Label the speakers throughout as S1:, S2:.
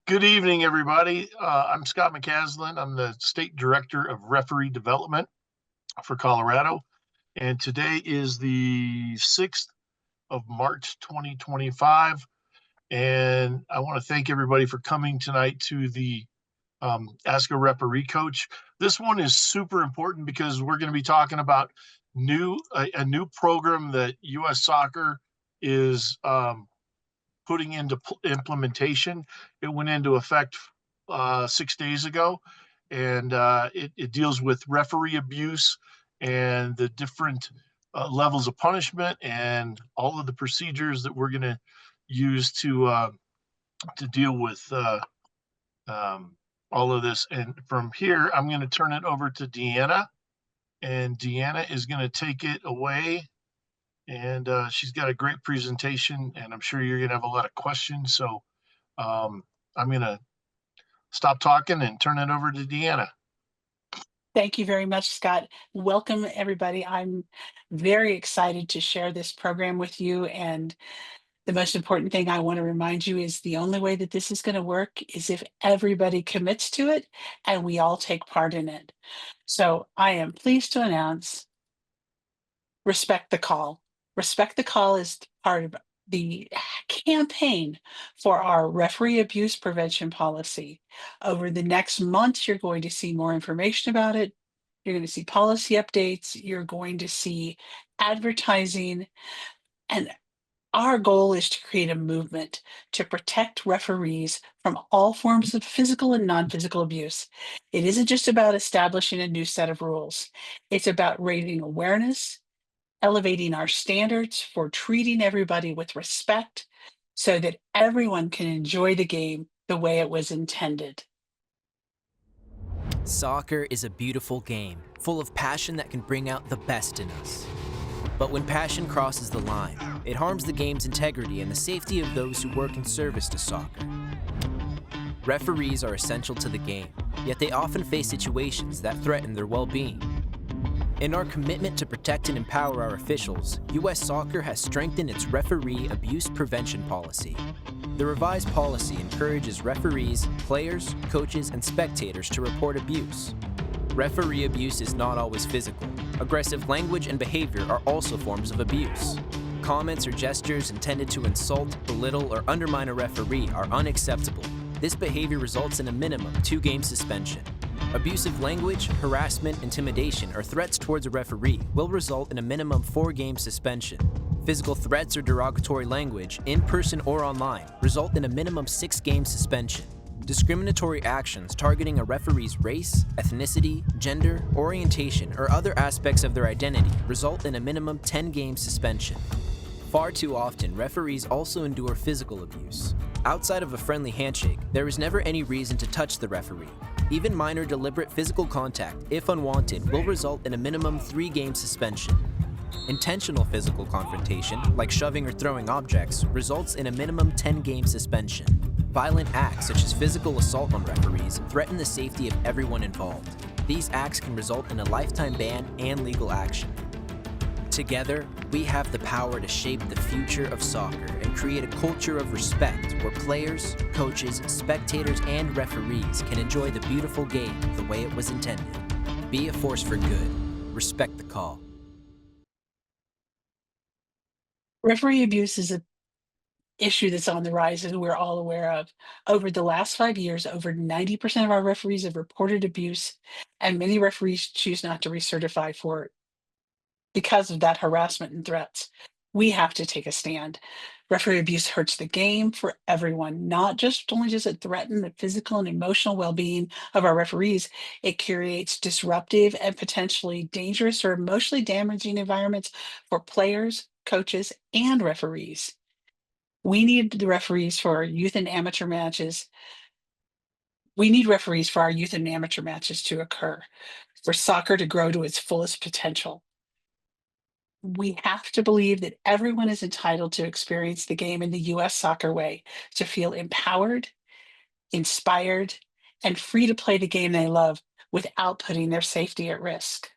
S1: Good evening, everybody. I'm Scott McCaslin. I'm the State Director of Referee Development for Colorado. And today is the 6th of March, 2025. And I want to thank everybody for coming tonight to the Ask a Referee Coach. This one is super important because we're going to be talking about a new program that U.S. Soccer is putting into implementation. It went into effect 6 days ago, and it deals with referee abuse and the different levels of punishment and all of the procedures that we're going to use to deal with all of this. And from here, I'm going to turn it over to Deanna, and Deanna is going to take it away, and she's got a great presentation, and I'm sure you're going to have a lot of questions. So I'm going to stop talking and turn it over to Deanna.
S2: Thank you very much, Scott. Welcome, everybody. I'm very excited to share this program with you. And the most important thing I want to remind you is the only way that this is going to work is if everybody commits to it and we all take part in it. So I am pleased to announce Respect the Call. Respect the Call is part of the campaign for our referee abuse prevention policy. Over the next months, you're going to see more information about it. You're going to see policy updates. You're going to see advertising. And our goal is to create a movement to protect referees from all forms of physical and non physical abuse. It isn't just about establishing a new set of rules, it's about raising awareness, elevating our standards for treating everybody with respect so that everyone can enjoy the game the way it was intended.
S3: Soccer is a beautiful game, full of passion that can bring out the best in us. But when passion crosses the line, it harms the game's integrity and the safety of those who work in service to soccer. Referees are essential to the game, yet they often face situations that threaten their well-being. In our commitment to protect and empower our officials, U.S. Soccer has strengthened its referee abuse prevention policy. The revised policy encourages referees, players, coaches, and spectators to report abuse. Referee abuse is not always physical. Aggressive language and behavior are also forms of abuse. Comments or gestures intended to insult, belittle, or undermine a referee are unacceptable. This behavior results in a minimum 2-game suspension. Abusive language, harassment, intimidation, or threats towards a referee will result in a minimum 4-game suspension. Physical threats or derogatory language, in person or online, result in a minimum 6-game suspension. Discriminatory actions targeting a referee's race, ethnicity, gender, orientation, or other aspects of their identity result in a minimum 10-game suspension. Far too often, referees also endure physical abuse. Outside of a friendly handshake, there is never any reason to touch the referee. Even minor deliberate physical contact, if unwanted, will result in a minimum 3-game suspension. Intentional physical confrontation, like shoving or throwing objects, results in a minimum 10-game suspension. Violent acts such as physical assault on referees threaten the safety of everyone involved. These acts can result in a lifetime ban and legal action. Together, we have the power to shape the future of soccer and create a culture of respect where players, coaches, spectators, and referees can enjoy the beautiful game the way it was intended. Be a force for good. Respect the call.
S2: Referee abuse is an issue that's on the rise, as we're all aware of. Over the last 5 years, over 90% of our referees have reported abuse, and many referees choose not to recertify for it because of that harassment and threats. We have to take a stand. Referee abuse hurts the game for everyone. Not just only does it threaten the physical and emotional well-being of our referees, it creates disruptive and potentially dangerous or emotionally damaging environments for players, coaches, and referees. We need the referees for our youth and amateur matches. We need referees for our youth and amateur matches to occur, for soccer to grow to its fullest potential. We have to believe that everyone is entitled to experience the game in the US soccer way, to feel empowered, inspired, and free to play the game they love without putting their safety at risk.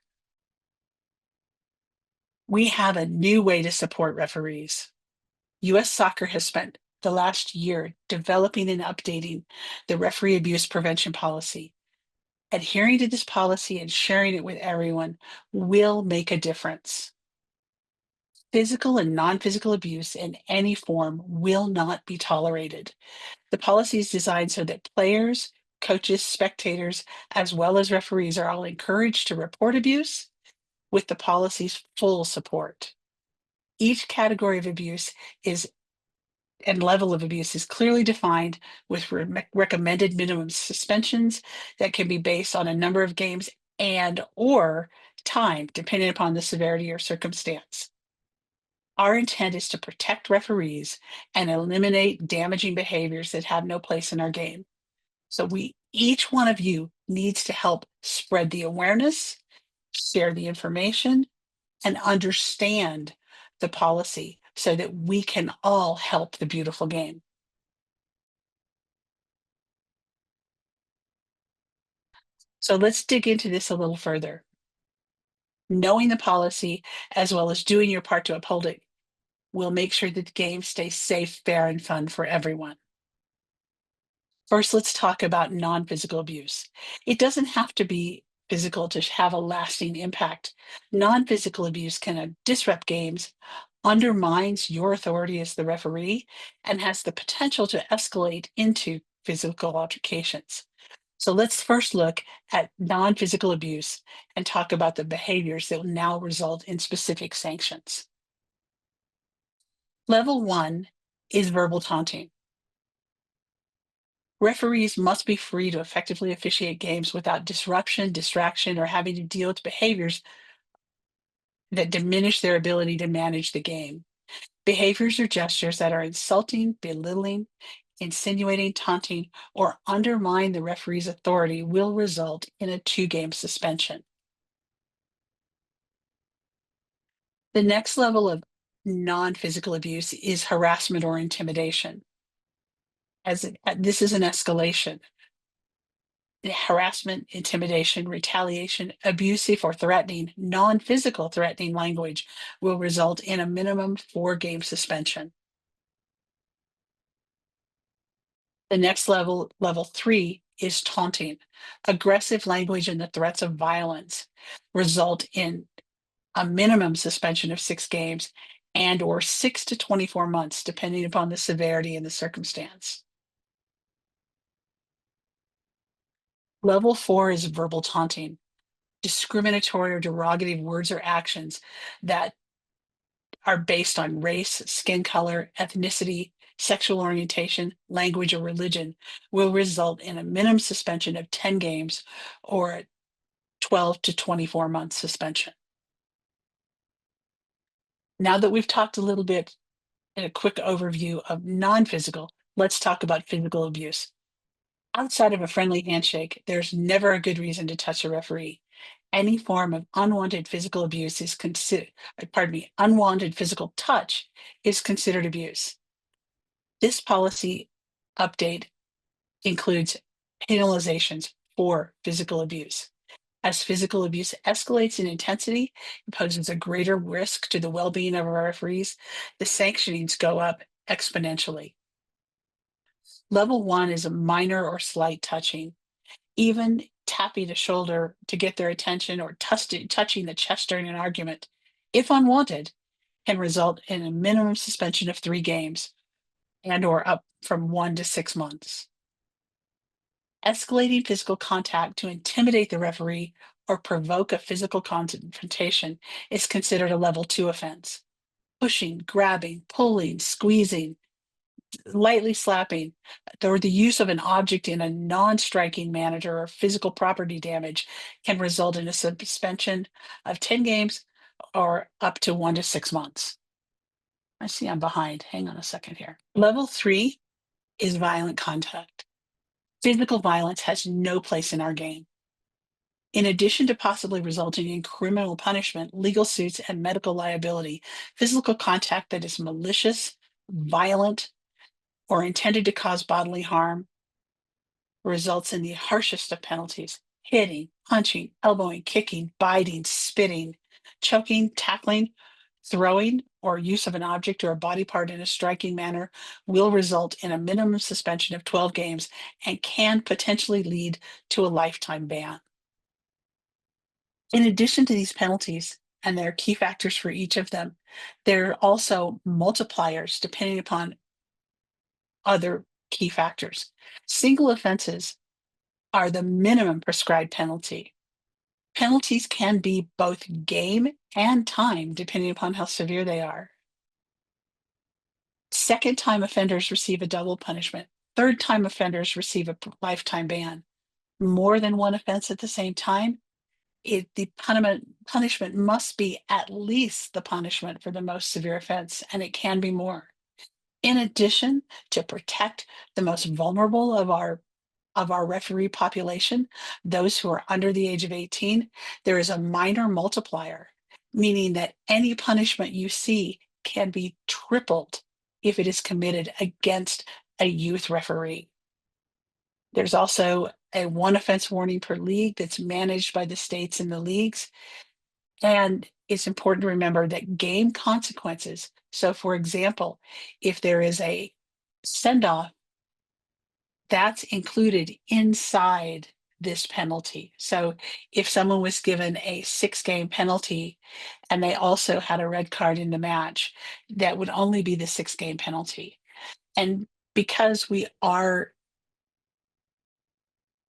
S2: We have a new way to support referees. US Soccer has spent the last year developing and updating the referee abuse prevention policy. Adhering to this policy and sharing it with everyone will make a difference. Physical and non-physical abuse in any form will not be tolerated. The policy is designed so that players, coaches, spectators, as well as referees are all encouraged to report abuse with the policy's full support. Each category of abuse and level of abuse is clearly defined with recommended minimum suspensions that can be based on a number of games and or time, depending upon the severity or circumstance. Our intent is to protect referees and eliminate damaging behaviors that have no place in our game. So each one of you needs to help spread the awareness, share the information, and understand the policy so that we can all help the beautiful game. So let's dig into this a little further. Knowing the policy as well as doing your part to uphold it will make sure that the game stays safe, fair, and fun for everyone. First, let's talk about non-physical abuse. It doesn't have to be physical to have a lasting impact. Non-physical abuse can disrupt games, undermines your authority as the referee, and has the potential to escalate into physical altercations. So let's first look at non-physical abuse and talk about the behaviors that will now result in specific sanctions. Level 1 is verbal taunting. Referees must be free to effectively officiate games without disruption, distraction, or having to deal with behaviors that diminish their ability to manage the game. Behaviors or gestures that are insulting, belittling, insinuating, taunting, or undermine the referee's authority will result in a 2-game suspension. The next level of non-physical abuse is harassment or intimidation. This is an escalation. Harassment, intimidation, retaliation, abusive or threatening, non-physical threatening language will result in a minimum 4-game suspension. The next level, level 3, is taunting. Aggressive language and the threats of violence result in a minimum suspension of 6 games and or 6 to 24 months, depending upon the severity and the circumstance. Level 4 is verbal taunting. Discriminatory or derogative words or actions that are based on race, skin color, ethnicity, sexual orientation, language, or religion will result in a minimum suspension of 10 games or a 12 to 24 month suspension. Now that we've talked a little bit in a quick overview of non-physical, let's talk about physical abuse. Outside of a friendly handshake, there's never a good reason to touch a referee. Any form of unwanted physical abuse is unwanted physical touch is considered abuse. This policy update includes penalizations for physical abuse. As physical abuse escalates in intensity and poses a greater risk to the well-being of our referees, the sanctionings go up exponentially. Level 1 is a minor or slight touching. Even tapping a shoulder to get their attention or touching the chest during an argument, if unwanted, can result in a minimum suspension of 3 games and or up from 1 to 6 months. Escalating physical contact to intimidate the referee or provoke a physical confrontation is considered a level 2 offense. Pushing, grabbing, pulling, squeezing, lightly slapping, or the use of an object in a non-striking manner or physical property damage can result in a suspension of 10 games or up to 1 to 6 months. I see I'm behind. Hang on a second here. Level 3 is violent contact. Physical violence has no place in our game. In addition to possibly resulting in criminal punishment, legal suits, and medical liability, physical contact that is malicious, violent, or intended to cause bodily harm results in the harshest of penalties: hitting, punching, elbowing, kicking, biting, spitting, choking, tackling, throwing, or use of an object or a body part in a striking manner will result in a minimum suspension of 12 games and can potentially lead to a lifetime ban. In addition to these penalties, and there are key factors for each of them, there are also multipliers depending upon other key factors. Single offenses are the minimum prescribed penalty. Penalties can be both game and time, depending upon how severe they are. Second time offenders receive a double punishment. Third time offenders receive a lifetime ban. More than one offense at the same time, the punishment must be at least the punishment for the most severe offense, and it can be more. In addition, to protect the most vulnerable of our referee population, those who are under the age of 18, there is a minor multiplier, meaning that any punishment you see can be tripled if it is committed against a youth referee. There's also a one offense warning per league that's managed by the states and the leagues. And it's important to remember that game consequences. So, for example, if there is a send off, that's included inside this penalty. So, if someone was given a 6-game penalty and they also had a red card in the match, that would only be the 6-game penalty. And because we are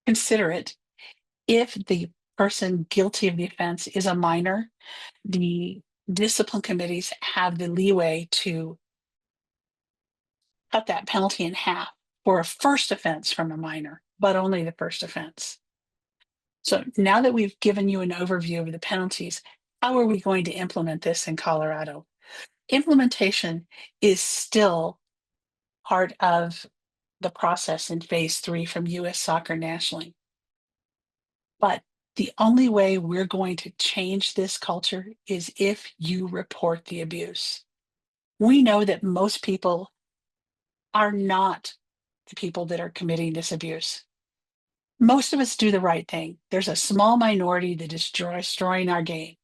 S2: considerate, if the person guilty of the offense is a minor, the discipline committees have the leeway to cut that penalty in half for a first offense from a minor, but only the first offense. So now that we've given you an overview of the penalties, how are we going to implement this in Colorado? Implementation is still part of the process in phase 3 from US Soccer nationally. But the only way we're going to change this culture is if you report the abuse. We know that most people are not the people that are committing this abuse. Most of us do the right thing. There's a small minority that is destroying our game.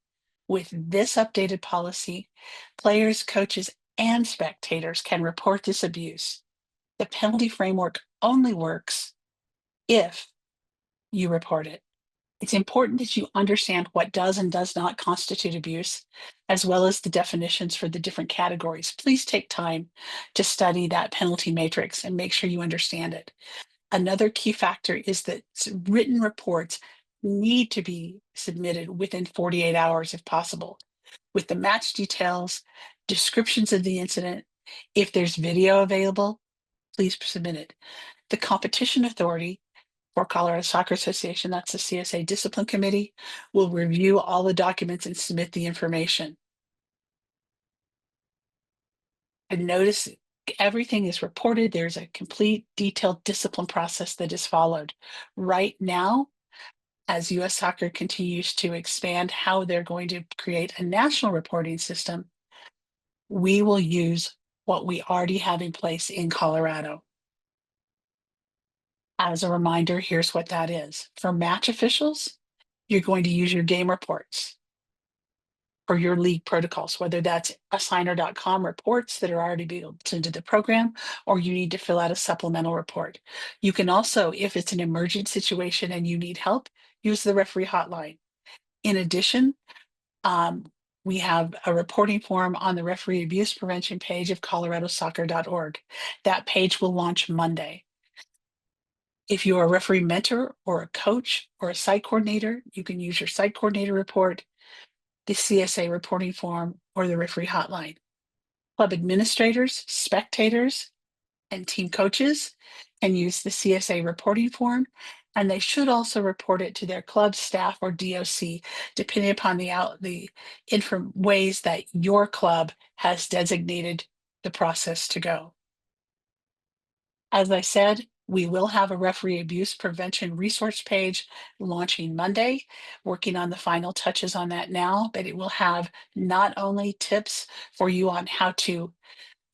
S2: With this updated policy, players, coaches, and spectators can report this abuse. The penalty framework only works if you report it. It's important that you understand what does and does not constitute abuse, as well as the definitions for the different categories. Please take time to study that penalty matrix and make sure you understand it. Another key factor is that written reports need to be submitted within 48 hours if possible, with the match details, descriptions of the incident. If there's video available, please submit it. The competition authority for Colorado Soccer Association, that's the CSA Discipline Committee, will review all the documents and submit the information. And notice everything is reported. There's a complete detailed discipline process that is followed. Right now, as US Soccer continues to expand how they're going to create a national reporting system, we will use what we already have in place in Colorado. As a reminder, here's what that is. For match officials, you're going to use your game reports for your league protocols, whether that's assigner.com reports that are already built into the program, or you need to fill out a supplemental report. You can also, if it's an emergent situation and you need help, use the referee hotline. In addition, we have a reporting form on the referee abuse prevention page of coloradosoccer.org. That page will launch Monday. If you're a referee mentor or a coach or a site coordinator, you can use your site coordinator report, the CSA reporting form, or the referee hotline. Club administrators, spectators, and team coaches can use the CSA reporting form, and they should also report it to their club staff or DOC, depending upon the ways that your club has designated the process to go. As I said, we will have a referee abuse prevention resource page launching Monday, working on the final touches on that now, but it will have not only tips for you on how to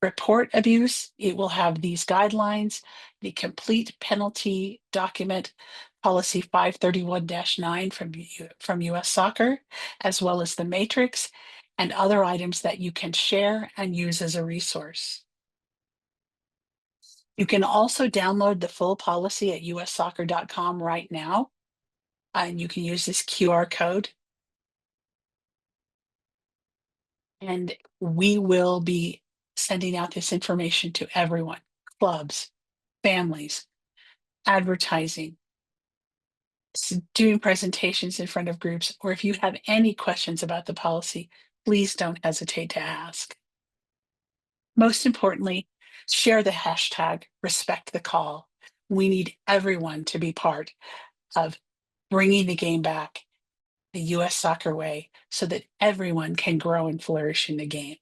S2: report abuse, it will have these guidelines, the complete penalty document, policy 531-9 from US Soccer, as well as the matrix and other items that you can share and use as a resource. You can also download the full policy at ussoccer.com right now, and you can use this QR code. And we will be sending out this information to everyone, clubs, families, advertising, doing presentations in front of groups, or if you have any questions about the policy, please don't hesitate to ask. Most importantly, share the hashtag respect the call. We need everyone to be part of bringing the game back the US soccer way so that everyone can grow and flourish in the game.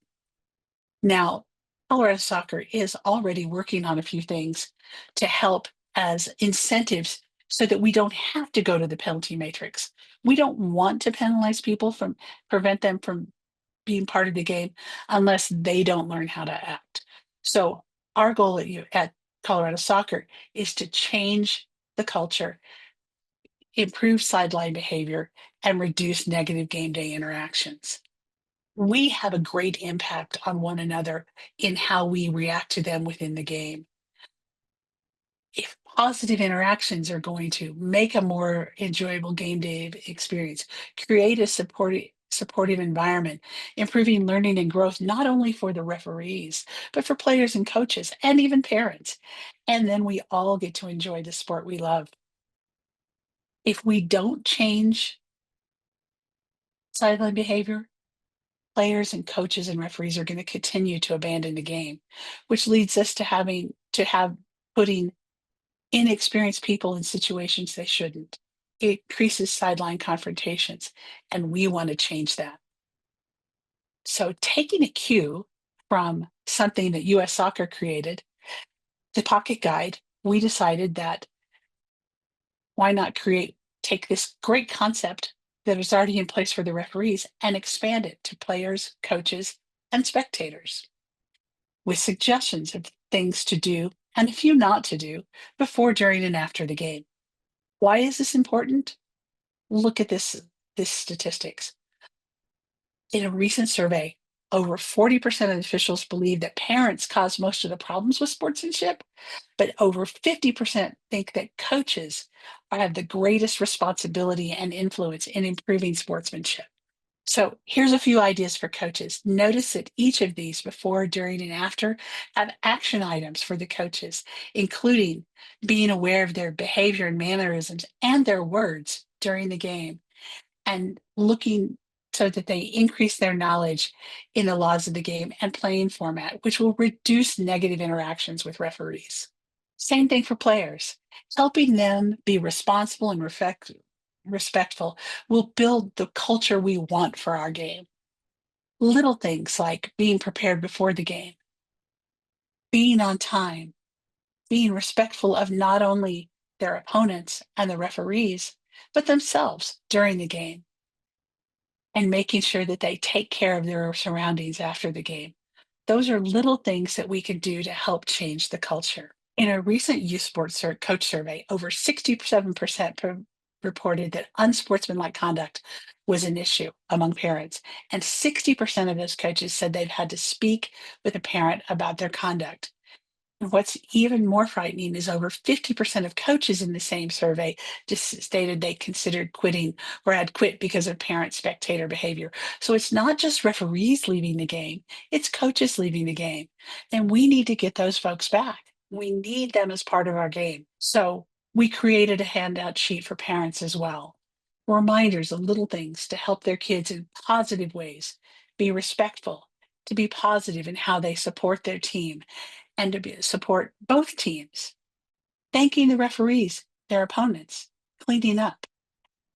S2: Now, Colorado Soccer is already working on a few things to help as incentives so that we don't have to go to the penalty matrix. We don't want to penalize people from prevent them from being part of the game unless they don't learn how to act. So our goal at Colorado Soccer is to change the culture, improve sideline behavior, and reduce negative game day interactions. We have a great impact on one another in how we react to them within the game. If positive interactions are going to make a more enjoyable game day experience, create a supportive environment, improving learning and growth, not only for the referees, but for players and coaches and even parents. And then we all get to enjoy the sport we love. If we don't change sideline behavior, players and coaches and referees are going to continue to abandon the game, which leads us to have putting inexperienced people in situations they shouldn't. It increases sideline confrontations, and we want to change that. So taking a cue from something that US Soccer created, the Pocket Guide, we decided that why not take this great concept that is already in place for the referees and expand it to players, coaches, and spectators with suggestions of things to do and a few not to do before, during, and after the game. Why is this important? Look at this statistics. In a recent survey, over 40% of officials believe that parents cause most of the problems with sportsmanship, but over 50% think that coaches have the greatest responsibility and influence in improving sportsmanship. So here's a few ideas for coaches. Notice that each of these, before, during, and after, have action items for the coaches, including being aware of their behavior and mannerisms and their words during the game, and looking so that they increase their knowledge in the laws of the game and playing format, which will reduce negative interactions with referees. Same thing for players. Helping them be responsible and respectful will build the culture we want for our game. Little things like being prepared before the game, being on time, being respectful of not only their opponents and the referees, but themselves during the game, and making sure that they take care of their surroundings after the game. Those are little things that we can do to help change the culture. In a recent youth sports coach survey, over 67% reported that unsportsmanlike conduct was an issue among parents, and 60% of those coaches said they've had to speak with a parent about their conduct. And what's even more frightening is over 50% of coaches in the same survey just stated they considered quitting or had quit because of parent spectator behavior. So it's not just referees leaving the game, it's coaches leaving the game. And we need to get those folks back. We need them as part of our game. So we created a handout sheet for parents as well. Reminders of little things to help their kids in positive ways, be respectful, to be positive in how they support their team, and to support both teams, thanking the referees, their opponents, cleaning up,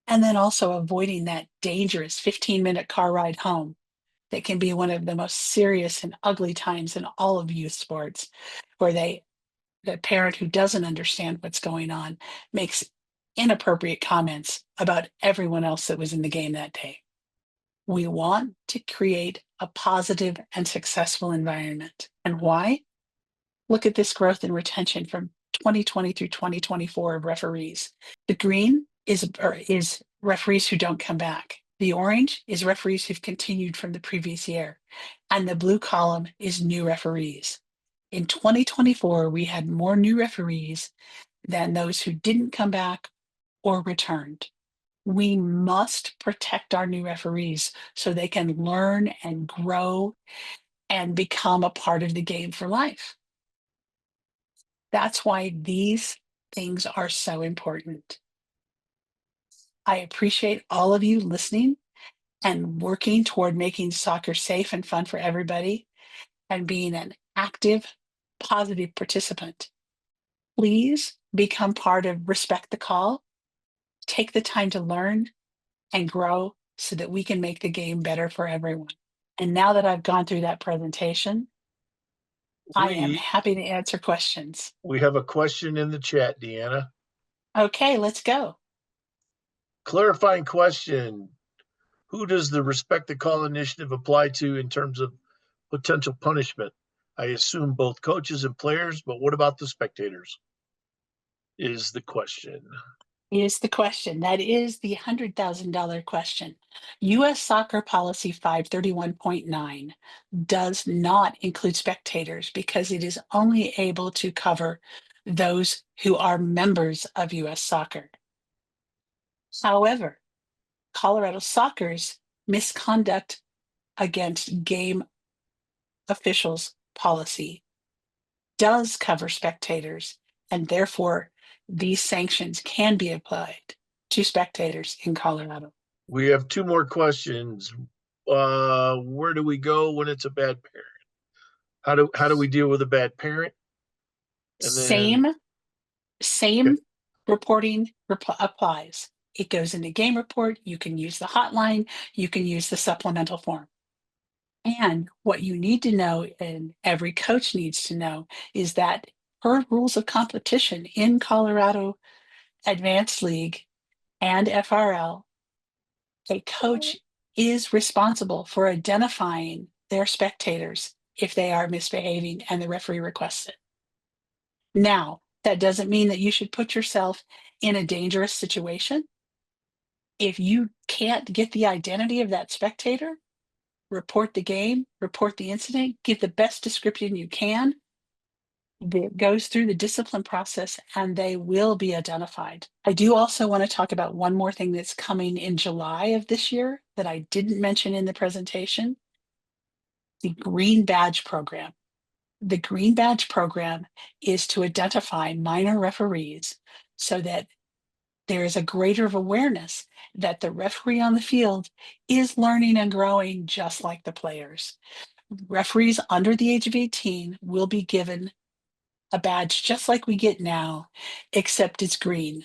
S2: and then also avoiding that dangerous 15-minute car ride home that can be one of the most serious and ugly times in all of youth sports, where the parent who doesn't understand what's going on makes inappropriate comments about everyone else that was in the game that day. We want to create a positive and successful environment. And why? Look at this growth and retention from 2020 through 2024 of referees. The green is referees who don't come back. The orange is referees who've continued from the previous year, and the blue column is new referees. In 2024, we had more new referees than those who didn't come back or returned. We must protect our new referees so they can learn and grow and become a part of the game for life. That's why these things are so important. I appreciate all of you listening and working toward making soccer safe and fun for everybody and being an active, positive participant. Please become part of Respect the Call. Take the time to learn and grow so that we can make the game better for everyone. And now that I've gone through that presentation, I am happy to answer questions.
S1: We have a question in the chat, Deanna.
S2: Okay, let's go.
S1: Clarifying question. Who does the Respect the Call initiative apply to in terms of potential punishment? I assume both coaches and players, but what about the spectators? Is the question.
S2: Is the question. That is the $100,000 question. U.S. Soccer Policy 531.9 does not include spectators because it is only able to cover those who are members of U.S. Soccer. However, Colorado Soccer's misconduct against game officials policy does cover spectators, and therefore these sanctions can be applied to spectators in Colorado.
S1: We have two more questions. Where do we go when it's a bad parent? How do we deal with a bad parent?
S2: And same okay. Reporting applies. It goes in the game report. You can use the hotline. You can use the supplemental form. And what you need to know, and every coach needs to know, is that per rules of competition in Colorado Advanced League and FRL, a coach is responsible for identifying their spectators if they are misbehaving and the referee requests it. Now, that doesn't mean that you should put yourself in a dangerous situation. If you can't get the identity of that spectator, report the game, report the incident, give the best description you can. It goes through the discipline process and they will be identified. I do also want to talk about one more thing that's coming in July of this year that I didn't mention in the presentation, the Green Badge Program. The Green Badge Program is to identify minor referees so that there is a greater awareness that the referee on the field is learning and growing just like the players. Referees under the age of 18 will be given a badge just like we get now, except it's green.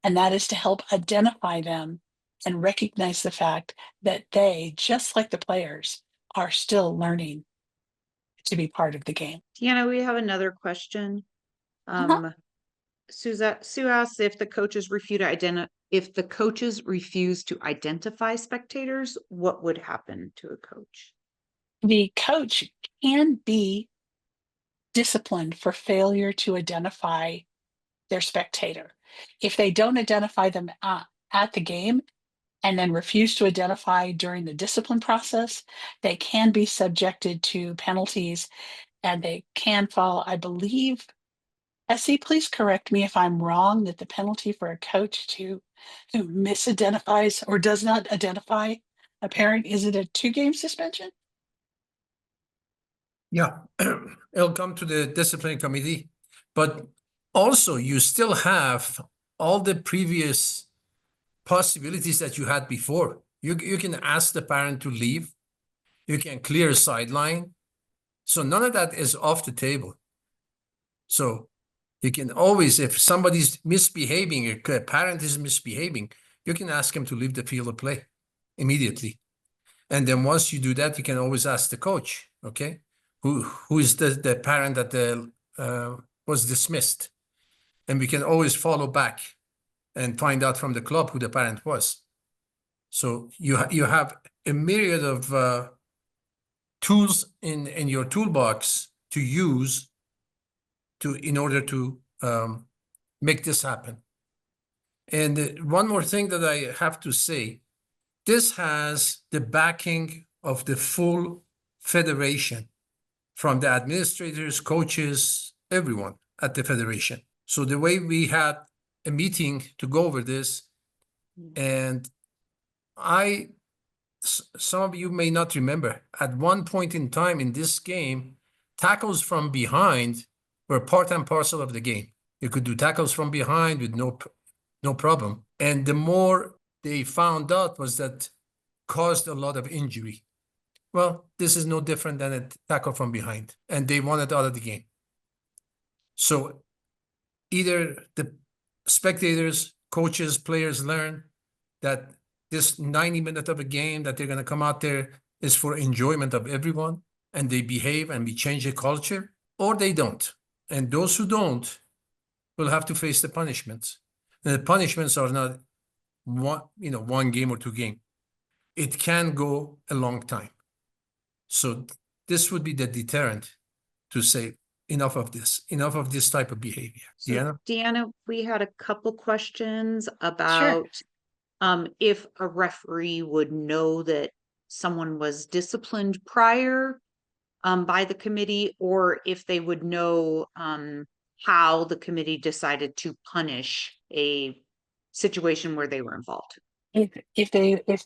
S2: And that is to help identify them and recognize the fact that they, just like the players, are still learning to be part of the game.
S4: Deanna, we have another question. Sue asks if the coaches refuse to identify spectators, what would happen to a coach?
S2: The coach can be disciplined for failure to identify their spectator. If they don't identify them at the game and then refuse to identify during the discipline process, they can be subjected to penalties and they can fall, I believe, Essie, please correct me if I'm wrong, that the penalty for a coach who misidentifies or does not identify a parent, is it a 2-game suspension?
S5: Yeah, it'll come to the discipline committee, but also you still have all the previous possibilities that you had before. You can ask the parent to leave. You can clear a sideline. So none of that is off the table. So you can always, if somebody's misbehaving, a parent is misbehaving, you can ask him to leave the field of play immediately. And then once you do that, you can always ask the coach, okay, who is the parent that was dismissed. And we can always follow back and find out from the club who the parent was. So you have a myriad of tools in your toolbox to use in order to make this happen. And one more thing that I have to say, this has the backing of the full federation, from the administrators, coaches, everyone at the federation. So the way we had a meeting to go over this, and some of you may not remember, at one point in time in this game, tackles from behind were part and parcel of the game. You could do tackles from behind with no problem. And the more they found out was that caused a lot of injury. Well, this is no different than a tackle from behind, and they wanted out of the game. So either the spectators, coaches, players learn that this 90 minutes of a game that they're going to come out there is for enjoyment of everyone, and they behave and we change the culture, or they don't. And those who don't will have to face the punishments. And the punishments are not one game or 2 games. It can go a long time. So this would be the deterrent to say enough of this type of behavior.
S4: So,
S5: Deanna?
S4: Deanna, we had a couple questions about if a referee would know that someone was disciplined prior by the committee, or if they would know how the committee decided to punish a situation where they were involved.
S2: If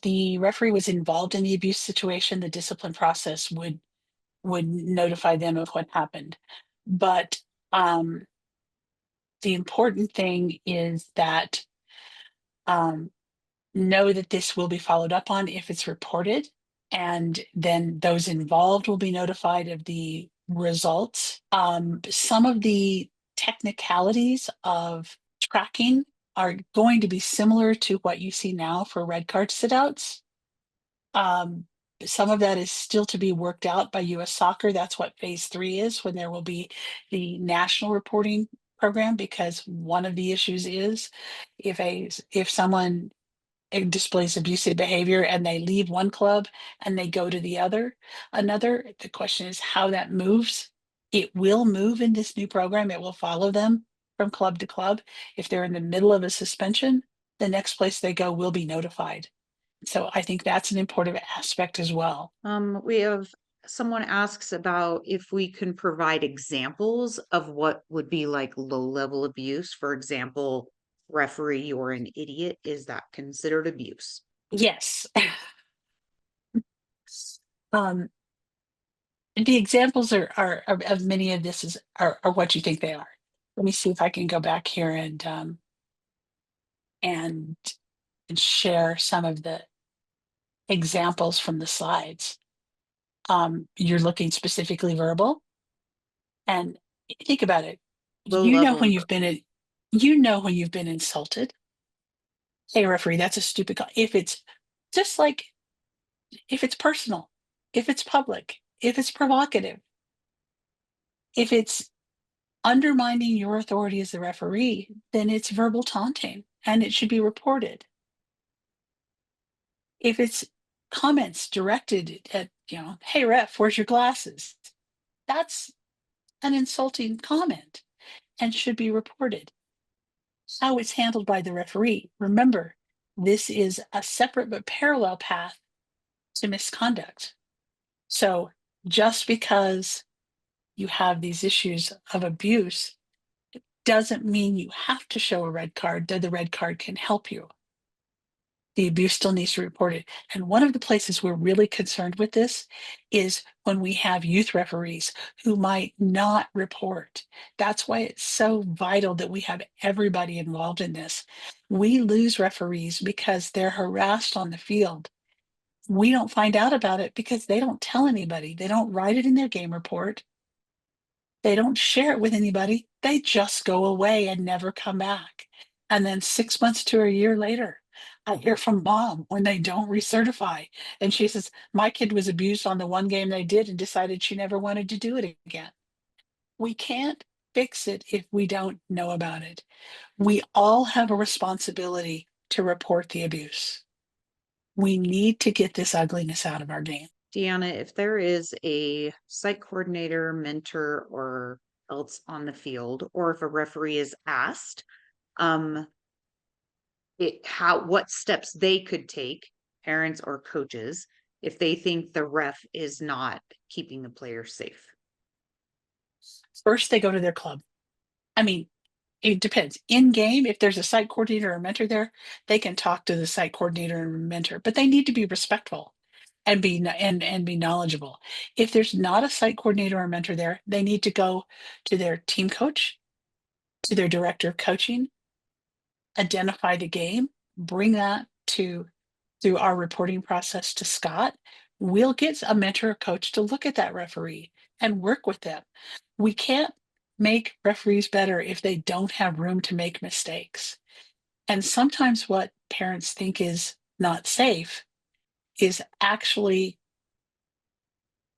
S2: the referee was involved in the abuse situation, the discipline process would notify them of what happened. But the important thing is that know that this will be followed up on if it's reported, and then those involved will be notified of the results. Some of the technicalities of tracking are going to be similar to what you see now for red card sit-outs. Some of that is still to be worked out by US Soccer. That's what phase 3 is, when there will be the national reporting program, because one of the issues is if someone displays abusive behavior and they leave one club and they go to another, the question is how that moves. It will move in this new program. It will follow them from club to club. If they're in the middle of a suspension, the next place they go will be notified. So I think that's an important aspect as well.
S4: We have someone asks about if we can provide examples of what would be like low-level abuse. For example, referee, you're an idiot. Is that considered abuse?
S2: Yes. The examples are of many of this are what you think they are. Let me see if I can go back here and share some of the examples from the slides. You're looking specifically verbal, and think about it.
S4: Low
S2: You know
S4: level
S2: when you've been insulted. Hey, referee, that's a stupid call. If it's just like, if it's personal, if it's public, if it's provocative, if it's undermining your authority as the referee, then it's verbal taunting and it should be reported. If it's comments directed at, hey ref, where's your glasses? That's an insulting comment and should be reported. How it's handled by the referee. Remember, this is a separate but parallel path to misconduct. So just because you have these issues of abuse, it doesn't mean you have to show a red card, though the red card can help you. The abuse still needs to be reported. And one of the places we're really concerned with this is when we have youth referees who might not report. That's why it's so vital that we have everybody involved in this. We lose referees because they're harassed on the field. We don't find out about it because they don't tell anybody. They don't write it in their game report. They don't share it with anybody. They just go away and never come back. And then 6 months to a year later, I hear from mom when they don't recertify. And she says, my kid was abused on the one game they did and decided she never wanted to do it again. We can't fix it if we don't know about it. We all have a responsibility to report the abuse. We need to get this ugliness out of our game.
S4: Deanna, if there is a site coordinator, mentor, or else on the field, or if a referee is asked, what steps they could take parents or coaches if they think the ref is not keeping the player safe?
S2: First, they go to their club. I mean, it depends. In game, if there's a site coordinator or mentor there, they can talk to the site coordinator and mentor, but they need to be respectful and be knowledgeable. If there's not a site coordinator or mentor there, they need to go to their team coach, to their director of coaching, identify the game, bring that through our reporting process to Scott. We'll get a mentor or coach to look at that referee and work with them. We can't make referees better if they don't have room to make mistakes. And sometimes what parents think is not safe is actually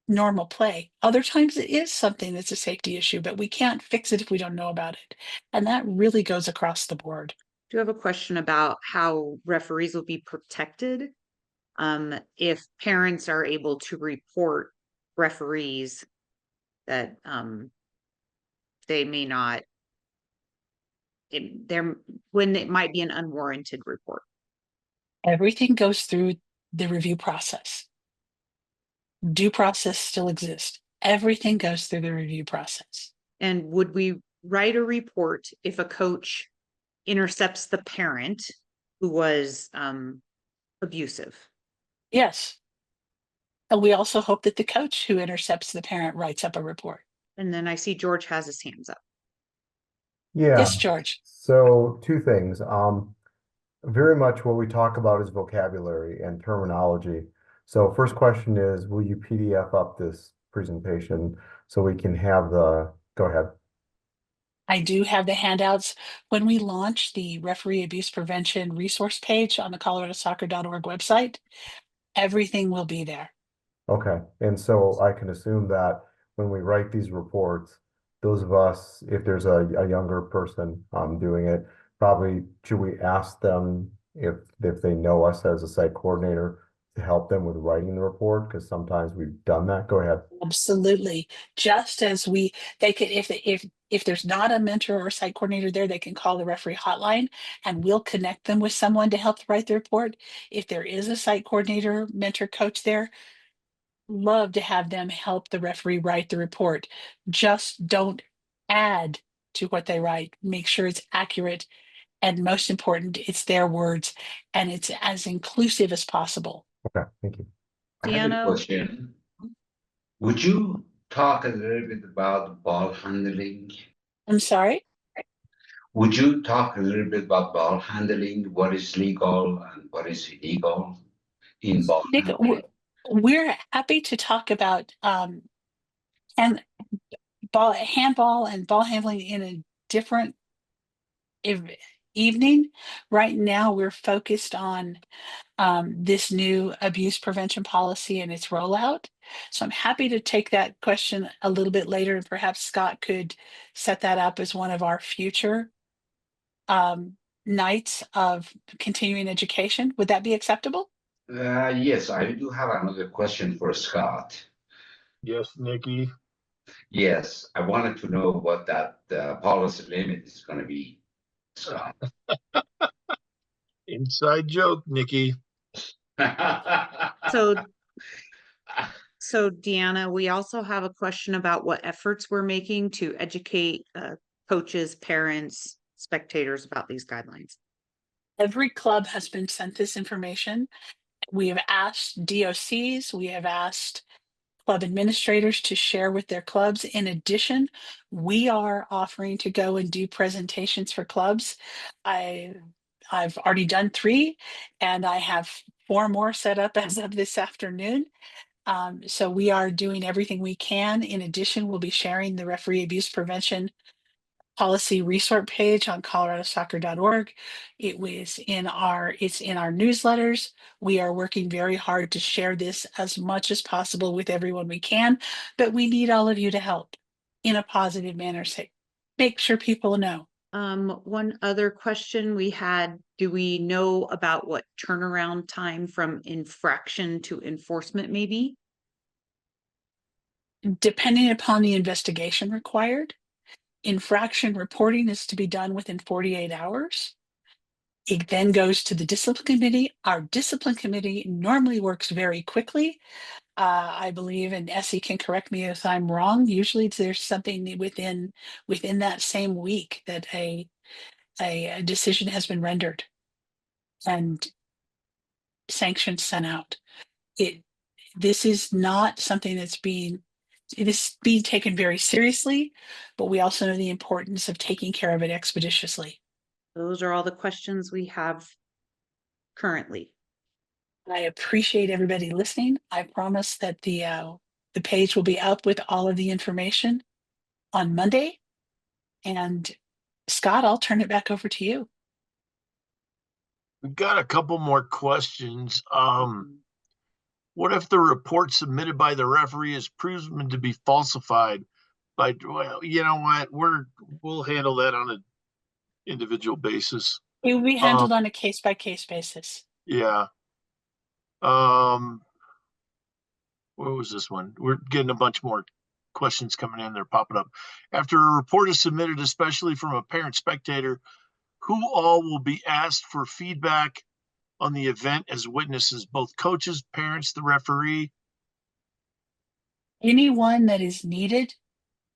S2: normal play. Other times it is something that's a safety issue, but we can't fix it if we don't know about it. And that really goes across the board.
S4: Do you have a question about how referees will be protected if parents are able to report referees that they may not, when it might be an unwarranted report?
S2: Everything goes through the review process. Due process still exists. Everything goes through the review process.
S4: And would we write a report if a coach intercepts the parent who was abusive?
S2: Yes. And we also hope that the coach who intercepts the parent writes up a report.
S4: And then I see George has his hands up.
S6: Yeah,
S2: Yes, George.
S6: so two things. Very much what we talk about is vocabulary and terminology. So first question is, will you PDF up this presentation so we can have go ahead.
S2: I do have the handouts. When we launch the referee abuse prevention resource page on the coloradosoccer.org website, everything will be there.
S6: Okay, and so I can assume that when we write these reports, those of us, if there's a younger person doing it, probably should we ask them if they know us as a site coordinator to help them with writing the report? Because sometimes we've done that. Go ahead.
S2: Absolutely. Just as they could, if there's not a mentor or site coordinator there, they can call the referee hotline and we'll connect them with someone to help write the report. If there is a site coordinator, mentor, coach there, love to have them help the referee write the report. Just don't add to what they write. Make sure it's accurate. And most important, it's their words and it's as inclusive as possible.
S6: Okay, thank you.
S7: I have a
S4: Deanna?
S7: question. Would you talk a little bit about ball handling?
S2: I'm sorry?
S7: Would you talk a little bit about ball handling? What is legal and what is illegal in ball
S2: Nick,
S7: handling?
S2: we're happy to talk about and handball and ball handling in a different evening. Right now, we're focused on this new abuse prevention policy and its rollout. So I'm happy to take that question a little bit later, and perhaps Scott could set that up as one of our future nights of continuing education. Would that be acceptable?
S7: Yes, I do have another question for Scott.
S1: Yes, Nikki.
S7: Yes, I wanted to know what that policy limit is going to be, Scott.
S1: Inside joke, Nikki.
S4: So Deanna, we also have a question about what efforts we're making to educate coaches, parents, spectators about these guidelines.
S2: Every club has been sent this information. We have asked DOCs, we have asked club administrators to share with their clubs. In addition, we are offering to go and do presentations for clubs. I've already done 3 and I have 4 more set up as of this afternoon. So we are doing everything we can. In addition, we'll be sharing the referee abuse prevention policy resource page on coloradosoccer.org. It's in our newsletters. We are working very hard to share this as much as possible with everyone we can, but we need all of you to help in a positive manner. Make sure people know.
S4: One other question we had, do we know about what turnaround time from infraction to enforcement may be?
S2: Depending upon the investigation required, infraction reporting is to be done within 48 hours. It then goes to the discipline committee. Our discipline committee normally works very quickly. I believe, and Essie can correct me if I'm wrong. Usually there's something within that same week that a decision has been rendered and sanctions sent out. This is not something it is being taken very seriously, but we also know the importance of taking care of it expeditiously.
S4: Those are all the questions we have currently.
S2: I appreciate everybody listening. I promise that the page will be up with all of the information on Monday. And Scott, I'll turn it back over to you.
S1: We've got a couple more questions. What if the report submitted by the referee is proven to be falsified? Well, you know what? We'll handle that on an individual basis.
S2: It will be handled on a case-by-case basis.
S1: Yeah. What was this one? We're getting a bunch more questions coming in. They're popping up. After a report is submitted, especially from a parent spectator, who all will be asked for feedback on the event as witnesses? Both coaches, parents, the referee?
S2: Anyone that is needed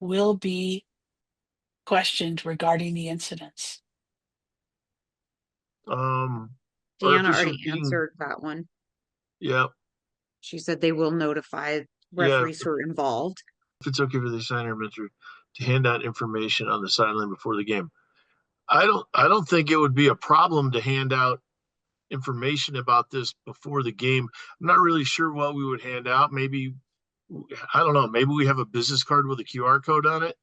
S2: will be questioned regarding the incidents.
S4: Deanna
S1: Artificial
S4: already
S1: being-
S4: answered that one.
S1: Yeah.
S4: She said they will notify referees who are involved.
S1: If it's okay for the signer to hand out information on the sideline before the game. I don't think it would be a problem to hand out information about this before the game. I'm not really sure what we would hand out. Maybe, I don't know, maybe we have a business card with a QR code on it.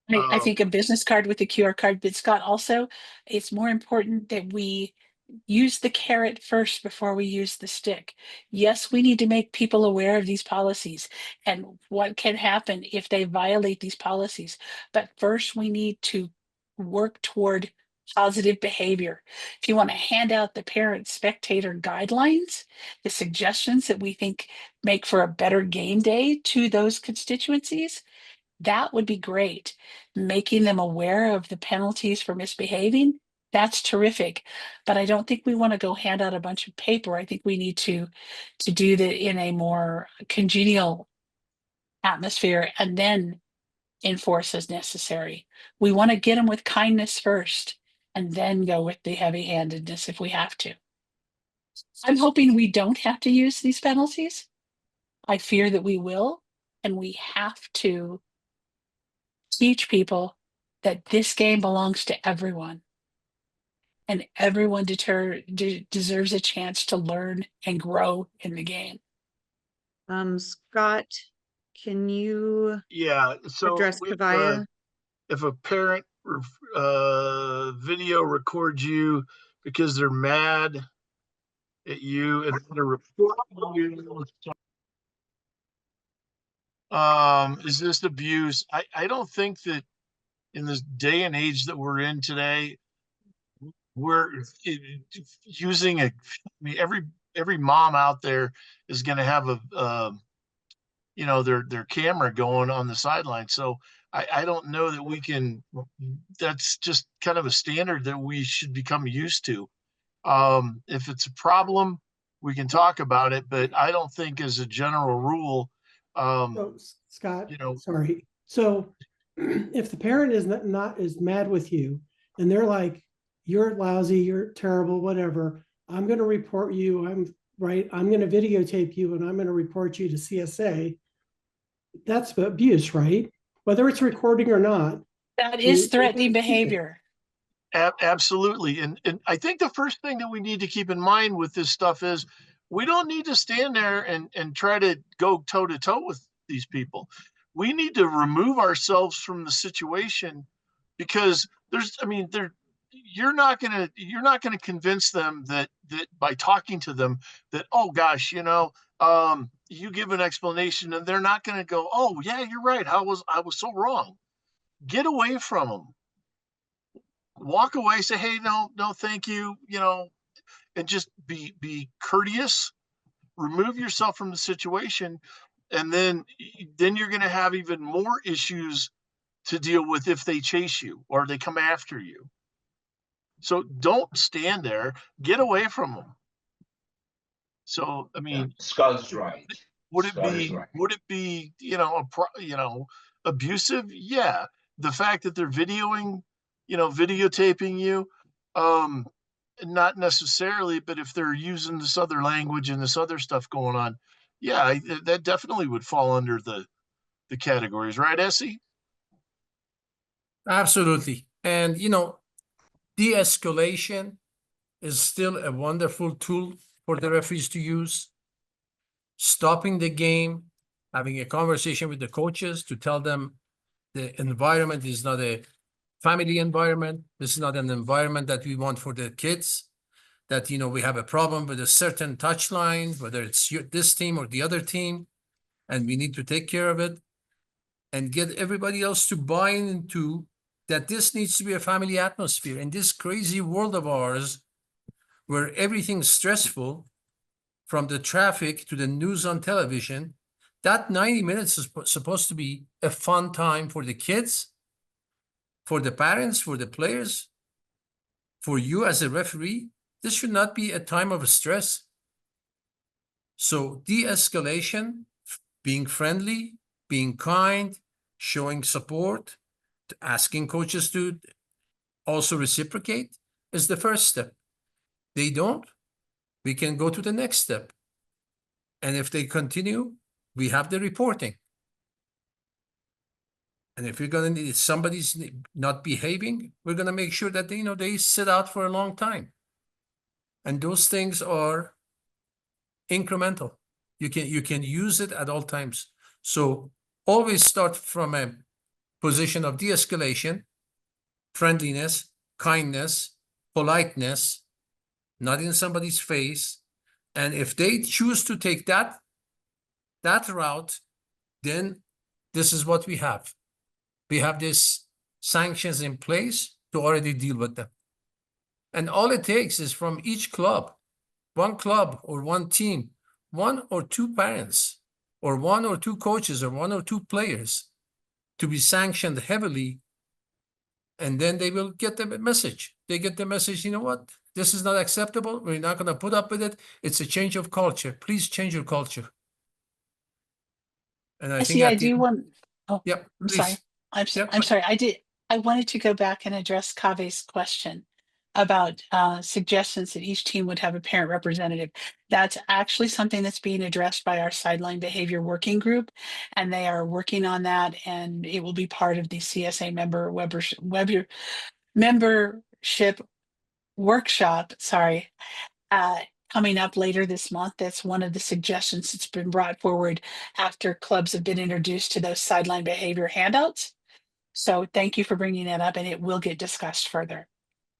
S2: I think a business card with a QR code, but Scott, also, it's more important that we use the carrot first before we use the stick. Yes, we need to make people aware of these policies and what can happen if they violate these policies. But first, we need to work toward positive behavior. If you want to hand out the parent spectator guidelines, the suggestions that we think make for a better game day to those constituencies, that would be great. Making them aware of the penalties for misbehaving, that's terrific. But I don't think we want to go hand out a bunch of paper. I think we need to do that in a more congenial atmosphere and then enforce as necessary. We want to get them with kindness first and then go with the heavy-handedness if we have to. I'm hoping we don't have to use these penalties. I fear that we will, and we have to teach people that this game belongs to everyone. And everyone deserves a chance to learn and grow in the game.
S4: Scott, can you
S1: So
S4: address
S1: if,
S4: Kavaya?
S1: if a parent video records you because they're mad at you and they're reporting you, is this abuse? I don't think that in this day and age that we're in today, we're using every mom out there is going to have their camera going on the sideline. So I don't know that we can, that's just kind of a standard that we should become used to. If it's a problem, we can talk about it, but I don't think as a general rule,
S8: So, Scott,
S1: you know,
S8: sorry. So if the parent is is mad with you and they're like, you're lousy, you're terrible, whatever, I'm going to report you. I'm going to videotape you and I'm going to report you to CSA. That's abuse, right? Whether it's recording or not.
S2: That is threatening behavior.
S1: Absolutely. And I think the first thing that we need to keep in mind with this stuff is we don't need to stand there and try to go toe to toe with these people. We need to remove ourselves from the situation because you're not going to convince them that by talking to them that, oh gosh, you give an explanation and they're not going to go, oh yeah, you're right. I was so wrong. Get away from them. Walk away, say, hey, no, thank you, and just be courteous, remove yourself from the situation. And then you're going to have even more issues to deal with if they chase you or they come after you. So don't stand there, get away from them. So, I mean,
S7: Scott is right.
S1: would
S7: Scott is right.
S1: it be, abusive? Yeah. The fact that they're videotaping you, um, not necessarily, but if they're using this other language and this other stuff going on, yeah, that definitely would fall under the categories, right, Essie?
S5: Absolutely. And, de-escalation is still a wonderful tool for the referees to use. Stopping the game, having a conversation with the coaches to tell them the environment is not a family environment. This is not an environment that we want for the kids. That, we have a problem with a certain touchline, whether it's this team or the other team, and we need to take care of it and get everybody else to buy into that this needs to be a family atmosphere. In this crazy world of ours, where everything's stressful, from the traffic to the news on television, that 90 minutes is supposed to be a fun time for the kids, for the parents, for the players, for you as a referee. This should not be a time of stress. So de-escalation, being friendly, being kind, showing support, asking coaches to also reciprocate is the first step. They don't, we can go to the next step. And if they continue, we have the reporting. And if if somebody's not behaving, we're going to make sure that they sit out for a long time. And those things are incremental. You can use it at all times. So always start from a position of de-escalation, friendliness, kindness, politeness, not in somebody's face. And if they choose to take that route, then this is what we have. We have these sanctions in place to already deal with them. And all it takes is from each club, one club or one team, one or two parents, or one or two coaches, or one or two players to be sanctioned heavily. And then they will get the message. They get the message, you know what? This is not acceptable. We're not going to put up with it. It's a change of culture. Please change your culture. And I think
S2: I do want. Oh,
S5: yep,
S2: I'm sorry. I'm
S5: Yep.
S2: sorry. I wanted to go back and address Kave's question about suggestions that each team would have a parent representative. That's actually something that's being addressed by our sideline behavior working group, and they are working on that, and it will be part of the CSA membership workshop. Sorry. Coming up later this month. That's one of the suggestions that's been brought forward after clubs have been introduced to those sideline behavior handouts. So thank you for bringing that up, and it will get discussed further.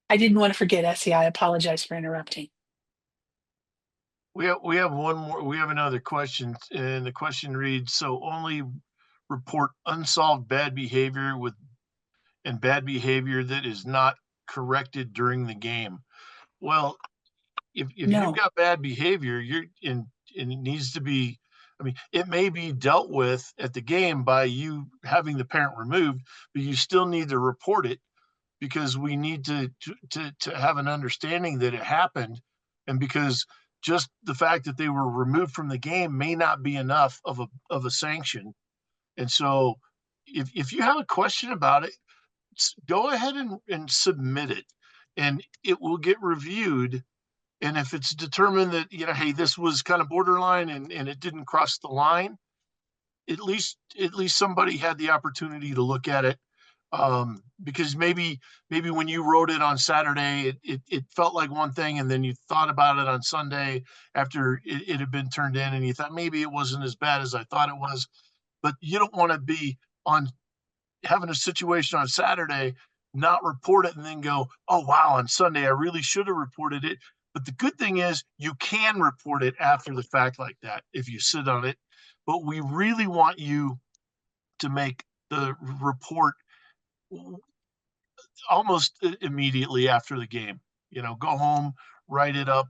S2: I didn't want to forget, Essie. I apologize for interrupting.
S1: We have one more. We have another question, and the question reads: so only report unsolved bad behavior and bad behavior that is not corrected during the game. Well, if
S2: No.
S1: you've got bad behavior, and it needs to be, I mean, it may be dealt with at the game by you having the parent removed, but you still need to report it, because we need to have an understanding that it happened, and because just the fact that they were removed from the game may not be enough of a sanction. And so if you have a question about it, go ahead and submit it, and it will get reviewed. And if it's determined that, hey, this was kind of borderline and it didn't cross the line, at least somebody had the opportunity to look at it. Because maybe when you wrote it on Saturday, it felt like one thing, and then you thought about it on Sunday after it had been turned in, and you thought maybe it wasn't as bad as I thought it was. But you don't want to be having a situation on Saturday, not report it, and then go, oh wow, on Sunday I really should have reported it. But the good thing is you can report it after the fact like that if you sit on it. But we really want you to make the report almost immediately after the game. Go home, write it up,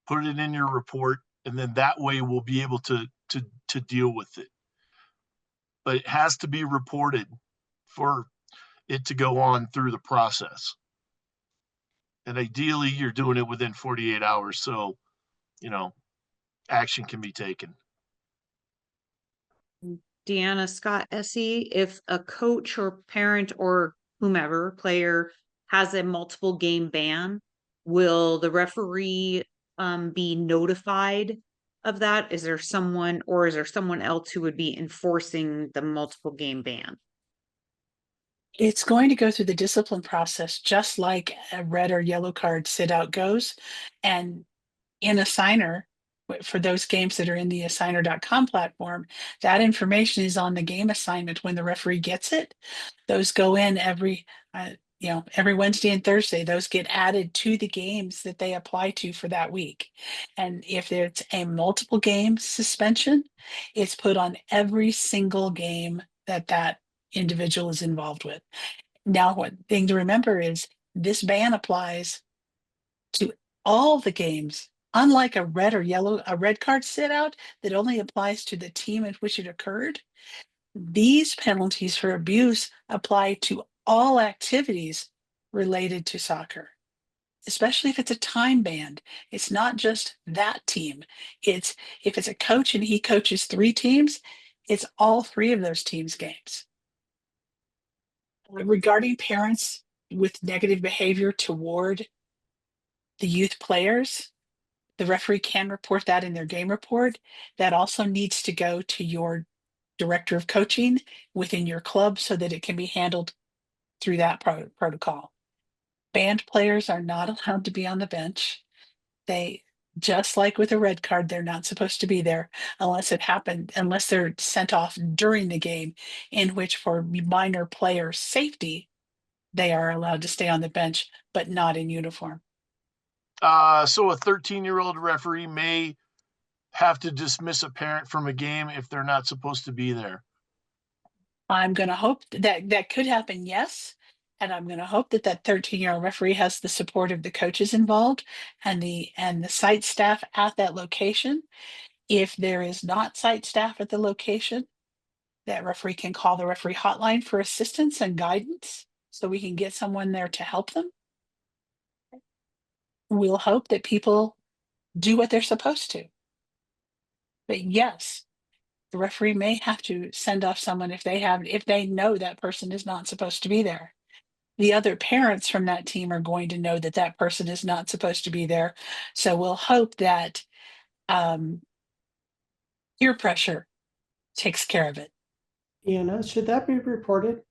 S1: put it in your report, and then that way we'll be able to deal with it. But it has to be reported for it to go on through the process. And ideally, you're doing it within 48 hours, so, action can be taken.
S4: Deanna, Scott, Essie, if a coach or parent or whomever player has a multiple game ban, will the referee be notified of that? Is there someone else who would be enforcing the multiple game ban?
S2: It's going to go through the discipline process, just like a red or yellow card sit out goes. And in Assigner, for those games that are in the assigner.com platform, that information is on the game assignment when the referee gets it. Those go in every Wednesday and Thursday. Those get added to the games that they apply to for that week. And if it's a multiple game suspension, it's put on every single game that individual is involved with. Now, one thing to remember is this ban applies to all the games, unlike a red card sit out that only applies to the team in which it occurred. These penalties for abuse apply to all activities related to soccer, especially if it's a time band. It's not just that team. If it's a coach and he coaches 3 teams, it's all 3 of those teams' games. Regarding parents with negative behavior toward the youth players, the referee can report that in their game report. That also needs to go to your director of coaching within your club so that it can be handled through that protocol. Banned players are not allowed to be on the bench. They, just like with a red card, they're not supposed to be there unless they're sent off during the game, in which for minor player safety, they are allowed to stay on the bench, but not in uniform.
S1: So a 13-year-old referee may have to dismiss a parent from a game if they're not supposed to be there.
S2: I'm going to hope that could happen, yes. And I'm going to hope that 13-year-old referee has the support of the coaches involved and the site staff at that location. If there is not site staff at the location, that referee can call the referee hotline for assistance and guidance so we can get someone there to help them. We'll hope that people do what they're supposed to. But yes, the referee may have to send off someone if they know that person is not supposed to be there. The other parents from that team are going to know that person is not supposed to be there. So we'll hope that peer pressure takes care of it.
S8: Deanna, should that be reported?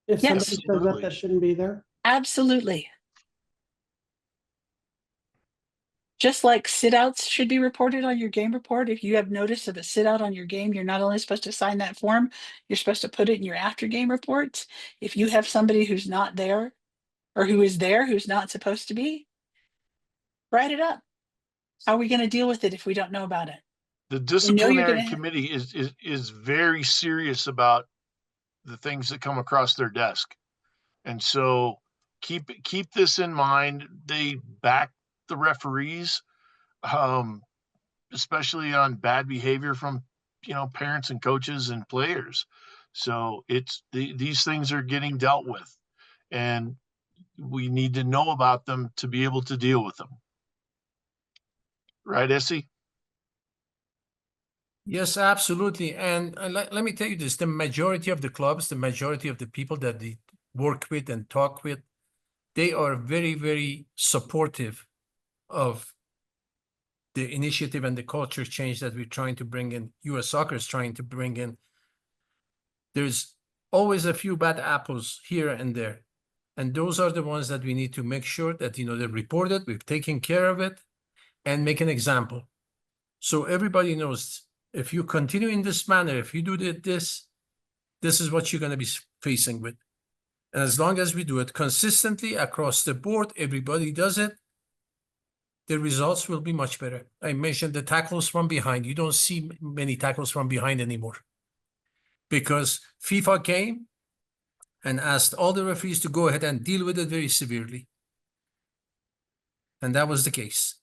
S8: If
S2: Yes.
S8: somebody shows up that shouldn't be there?
S2: Absolutely. Just like sit outs should be reported on your game report. If you have notice of a sit out on your game, you're not only supposed to sign that form, you're supposed to put it in your after game reports. If you have somebody who's not there or who is there, who's not supposed to be, write it up. How are we going to deal with it if we don't know about it?
S1: The disciplinary committee is very serious about the things that come across their desk. And so keep this in mind. They back the referees, especially on bad behavior from, parents and coaches and players. So these things are getting dealt with, and we need to know about them to be able to deal with them. Right, Essie?
S5: Yes, absolutely. And let me tell you this, the majority of the clubs, the majority of the people that they work with and talk with, they are very, very supportive of the initiative and the culture change that we're trying to bring in, U.S. Soccer is trying to bring in. There's always a few bad apples here and there. And those are the ones that we need to make sure that, they're reported, we've taken care of it, and make an example. So everybody knows, if you continue in this manner, if you do this is what you're going to be facing with. And as long as we do it consistently across the board, everybody does it, the results will be much better. I mentioned the tackles from behind. You don't see many tackles from behind anymore because FIFA came and asked all the referees to go ahead and deal with it very severely. And that was the case.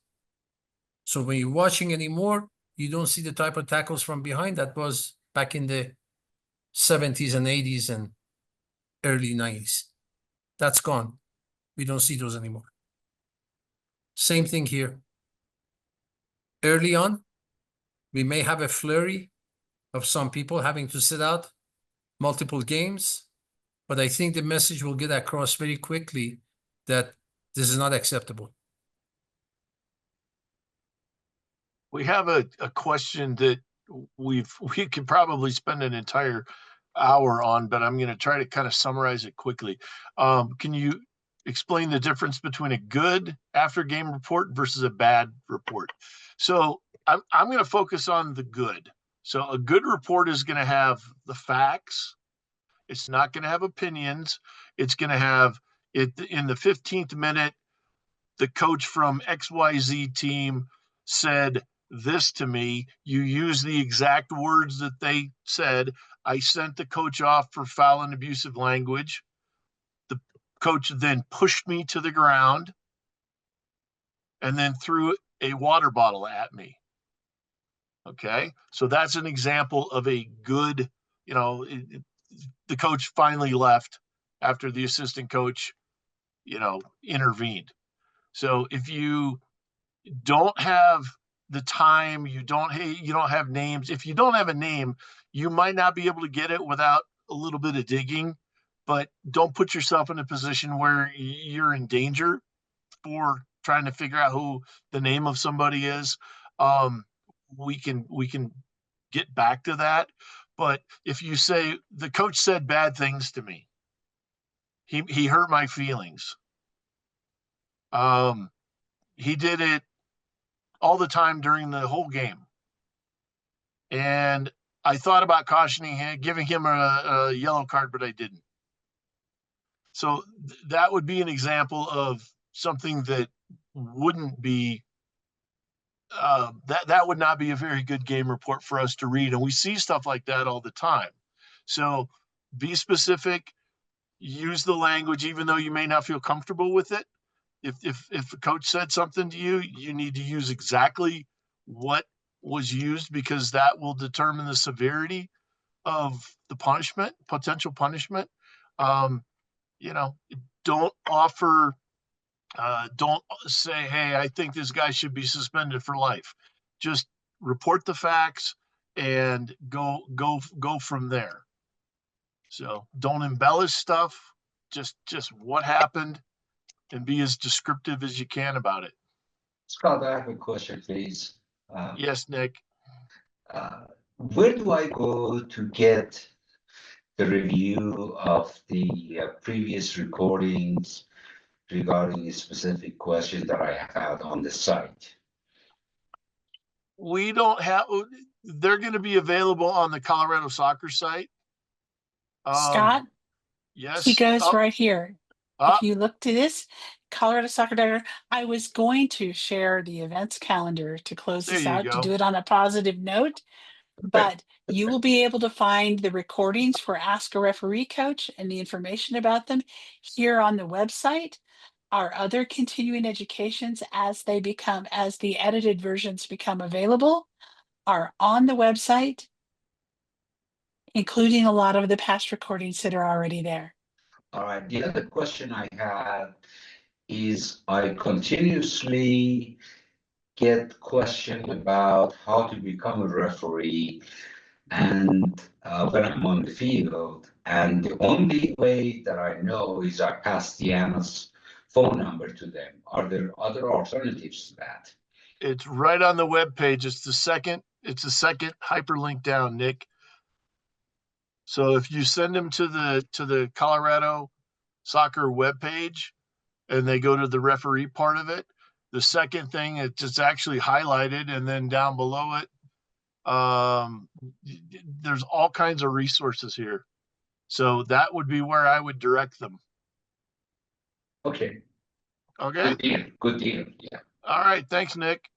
S5: So when you're watching anymore, you don't see the type of tackles from behind that was back in the 70s and 80s and early 90s. That's gone. We don't see those anymore. Same thing here. Early on, we may have a flurry of some people having to sit out multiple games, but I think the message will get across very quickly that this is not acceptable.
S1: We have a question that we could probably spend an entire hour on, but I'm going to try to kind of summarize it quickly. Can you explain the difference between a good after game report versus a bad report? So I'm going to focus on the good. So a good report is going to have the facts. It's not going to have opinions. It's going to have it in the 15th minute. The coach from XYZ team said this to me. You use the exact words that they said. I sent the coach off for foul and abusive language. The coach then pushed me to the ground and then threw a water bottle at me. Okay. So that's an example of a good, the coach finally left after the assistant coach, intervened. So if you don't have the time, you don't have names. If you don't have a name, you might not be able to get it without a little bit of digging, but don't put yourself in a position where you're in danger for trying to figure out who the name of somebody is. We can get back to that. But if you say the coach said bad things to me, he hurt my feelings. He did it all the time during the whole game. And I thought about cautioning him, giving him a yellow card, but I didn't. So that would be an example of something that wouldn't be, that would not be a very good game report for us to read. And we see stuff like that all the time. So be specific, use the language, even though you may not feel comfortable with it. If a coach said something to you, you need to use exactly what was used, because that will determine the severity of the punishment, potential punishment. Don't offer, don't say, hey, I think this guy should be suspended for life. Just report the facts and go from there. So don't embellish stuff, just what happened, and be as descriptive as you can about it.
S7: Scott, I have a question, please.
S1: Yes, Nick.
S7: Where do I go to get the review of the previous recordings regarding a specific question that I had on the site?
S1: We don't have, they're going to be available on the Colorado Soccer site.
S2: Scott,
S1: Yes.
S2: he goes right here.
S1: Ah.
S2: If you look to this, Colorado Soccer Director, I was going to share the events calendar to close
S1: There
S2: this
S1: you
S2: out,
S1: go.
S2: to do it on a positive note, but you will be able to find the recordings for Ask a Referee Coach and the information about them here on the website. Our other continuing educations, as the edited versions become available, are on the website, including a lot of the past recordings that are already there.
S7: All right. The other question I had is I continuously get questions about how to become a referee, and when I'm on the field, and the only way that I know is I pass Deanna's phone number to them. Are there other alternatives to that?
S1: It's right on the web page. It's the second hyperlink down, Nick. So if you send them to the Colorado Soccer webpage and they go to the referee part of it, the second thing, it's actually highlighted, and then down below it, there's all kinds of resources here. So that would be where I would direct them.
S7: Okay.
S1: Okay.
S7: Good deal. Yeah.
S1: All right. Thanks, Nick.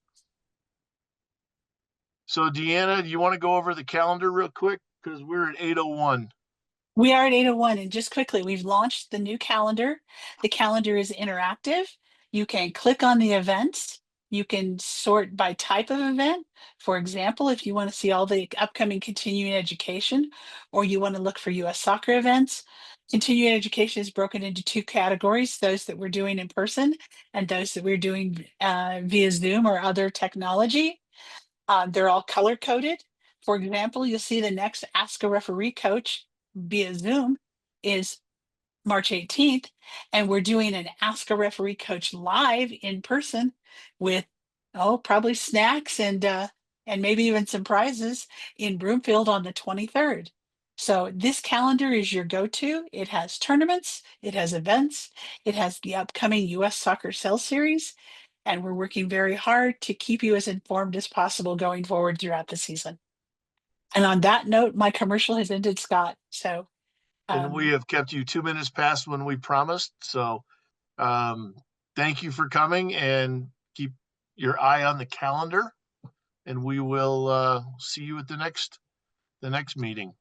S1: So Deanna, do you want to go over the calendar real quick? Because we're at 8:01.
S2: We are at 8:01, and just quickly, we've launched the new calendar. The calendar is interactive. You can click on the events. You can sort by type of event. For example, if you want to see all the upcoming continuing education, or you want to look for US soccer events, Continuing education is broken into two categories, those that we're doing in person and those that we're doing via Zoom or other technology. They're all color coded. For example, you'll see the next Ask a Referee Coach via Zoom is March 18th, and we're doing an Ask a Referee Coach live in person with probably snacks and maybe even some prizes in Broomfield on the 23rd. So this calendar is your go-to. It has tournaments, it has events, it has the upcoming US Soccer Cell Series, and we're working very hard to keep you as informed as possible going forward throughout the season. And on that note, my commercial has ended, Scott. So
S1: And we have kept you 2 minutes past when we promised. So thank you for coming, and keep your eye on the calendar, and we will see you at the next meeting.